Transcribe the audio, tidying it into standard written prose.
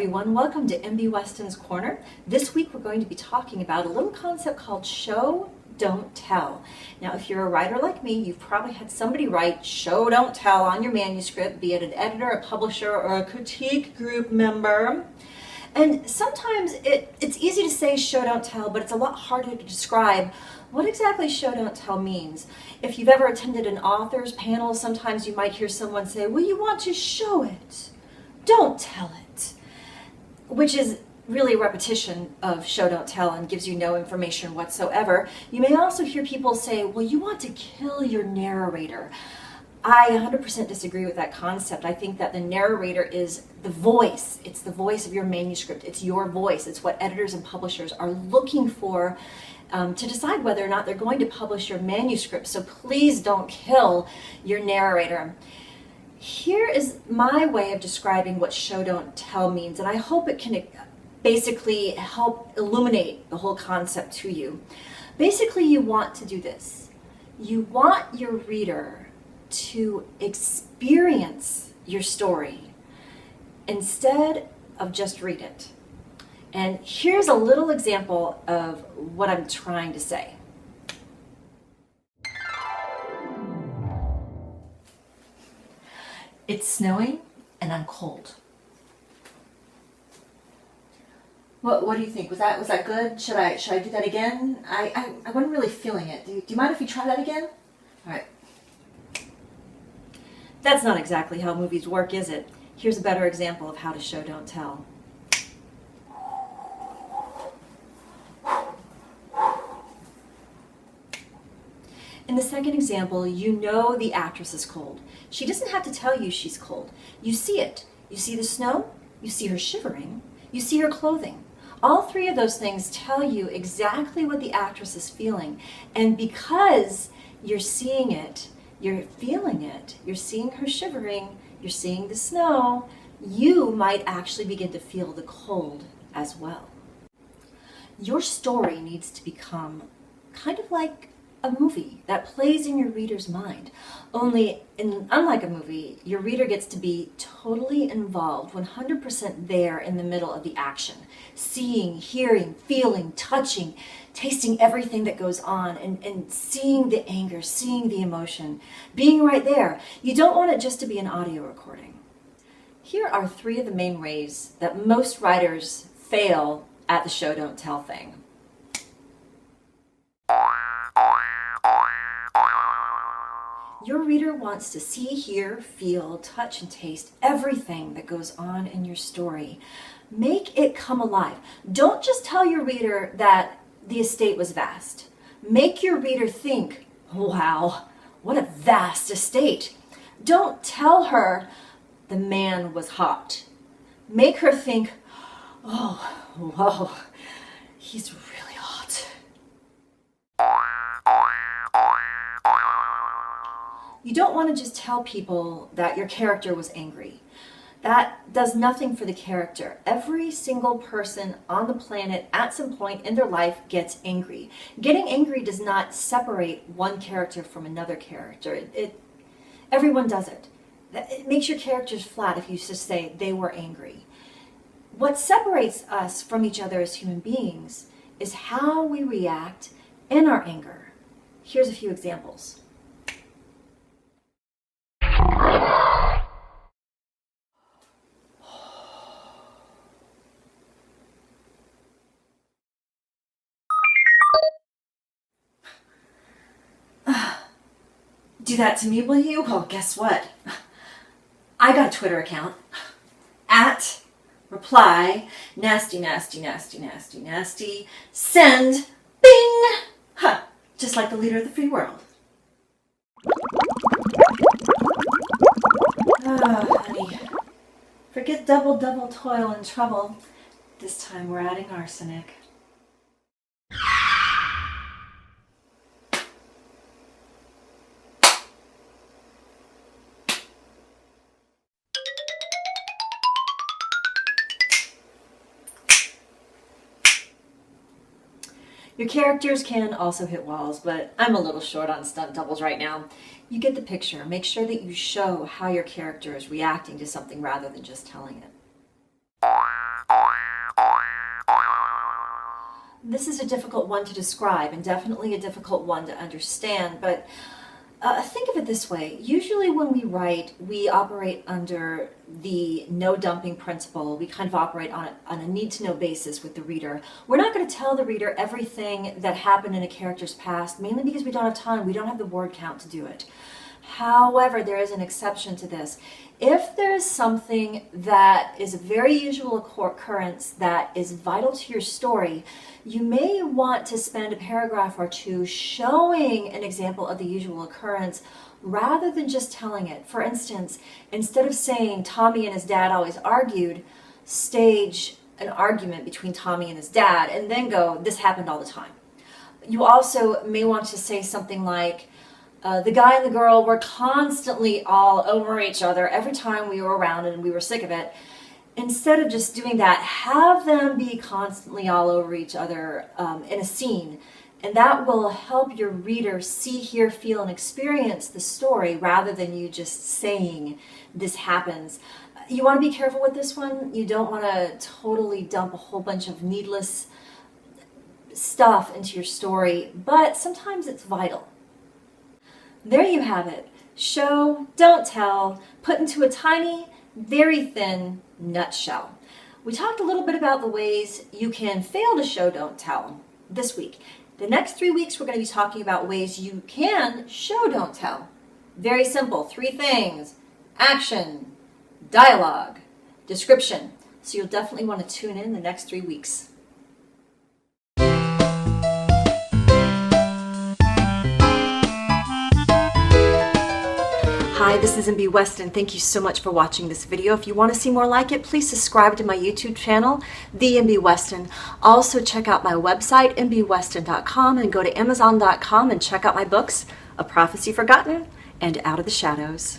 everyone, welcome to MB Weston's Corner. This week we're going to be talking about a little concept called show, don't tell. Now if you're a writer like me, you've probably had somebody write show, don't tell on your manuscript, be it an editor, a publisher, or a critique group member. And sometimes it's easy to say show, don't tell, but it's a lot harder to describe what exactly show, don't tell means. If you've ever attended an author's panel, sometimes you might hear someone say, well, you want to show it, don't tell it, which is really a repetition of show, don't tell and gives you no information whatsoever. You may also hear people say, well, you want to kill your narrator. I 100% disagree with that concept. I think that the narrator is the voice. It's the voice of your manuscript. It's your voice. It's what editors and publishers are looking for to decide whether or not they're going to publish your manuscript. So please don't kill your narrator. Here is my way of describing what show, don't tell means, and I hope it can basically help illuminate the whole concept to you. Basically, you want to do this. You want your reader to experience your story instead of just read it. And here's a little example of what I'm trying to say. It's snowing and I'm cold. What do you think? Was that good? Should I do that again? I wasn't really feeling it. Do you mind if we try that again? All right. That's not exactly how movies work, is it? Here's a better example of how to show, don't tell. In the second example, you know the actress is cold. She doesn't have to tell you she's cold. You see it. You see the snow, you see her shivering, you see her clothing. All three of those things tell you exactly what the actress is feeling. And because you're seeing it, you're feeling it, you're seeing her shivering, you're seeing the snow, you might actually begin to feel the cold as well. Your story needs to become kind of like a movie that plays in your reader's mind. Only, unlike a movie, your reader gets to be totally involved, 100% there in the middle of the action. Seeing, hearing, feeling, touching, tasting everything that goes on, and seeing the anger, seeing the emotion, being right there. You don't want it just to be an audio recording. Here are three of the main ways that most writers fail at the show, don't tell thing. Your reader wants to see, hear, feel, touch, and taste everything that goes on in your story. Make it come alive. Don't just tell your reader that the estate was vast. Make your reader think, wow, what a vast estate. Don't tell her the man was hot. Make her think, oh, whoa, he's really hot. You don't want to just tell people that your character was angry. That does nothing for the character. Every single person on the planet at some point in their life gets angry. Getting angry does not separate one character from another character. Everyone does it. It makes your characters flat if you just say they were angry. What separates us from each other as human beings is how we react in our anger. Here's a few examples. Do that to me, will you? Well, guess what? I got a Twitter account. @ reply, nasty, nasty, nasty, nasty, nasty, send, bing! Huh, just like the leader of the free world. Oh, honey. Forget double toil and trouble. This time we're adding arsenic. Your characters can also hit walls, but I'm a little short on stunt doubles right now. You get the picture. Make sure that you show how your character is reacting to something rather than just telling it. This is a difficult one to describe and definitely a difficult one to understand, but think of it this way. Usually when we write, we operate under the no dumping principle. We kind of operate on a need-to-know basis with the reader. We're not going to tell the reader everything that happened in a character's past, mainly because we don't have time. We don't have the word count to do it. However, there is an exception to this. If there is something that is a very usual occurrence that is vital to your story, you may want to spend a paragraph or two showing an example of the usual occurrence rather than just telling it. For instance, instead of saying Tommy and his dad always argued, stage an argument between Tommy and his dad and then go, this happened all the time. You also may want to say something like, the guy and the girl were constantly all over each other every time we were around and we were sick of it. Instead of just doing that, have them be constantly all over each other in a scene. And that will help your reader see, hear, feel, and experience the story rather than you just saying this happens. You want to be careful with this one. You don't want to totally dump a whole bunch of needless stuff into your story, but sometimes it's vital. There you have it. Show, don't tell, put into a tiny, very thin nutshell. We talked a little bit about the ways you can fail to show, don't tell this week. The next 3 weeks, we're going to be talking about ways you can show, don't tell. Very simple, 3 things: action, dialogue, description. So you'll definitely want to tune in the next 3 weeks. Hi, this is MB Weston. Thank you so much for watching this video. If you want to see more like it, please subscribe to my YouTube channel, The MB Weston. Also check out my website, mbweston.com, and go to amazon.com and check out my books, A Prophecy Forgotten and Out of the Shadows.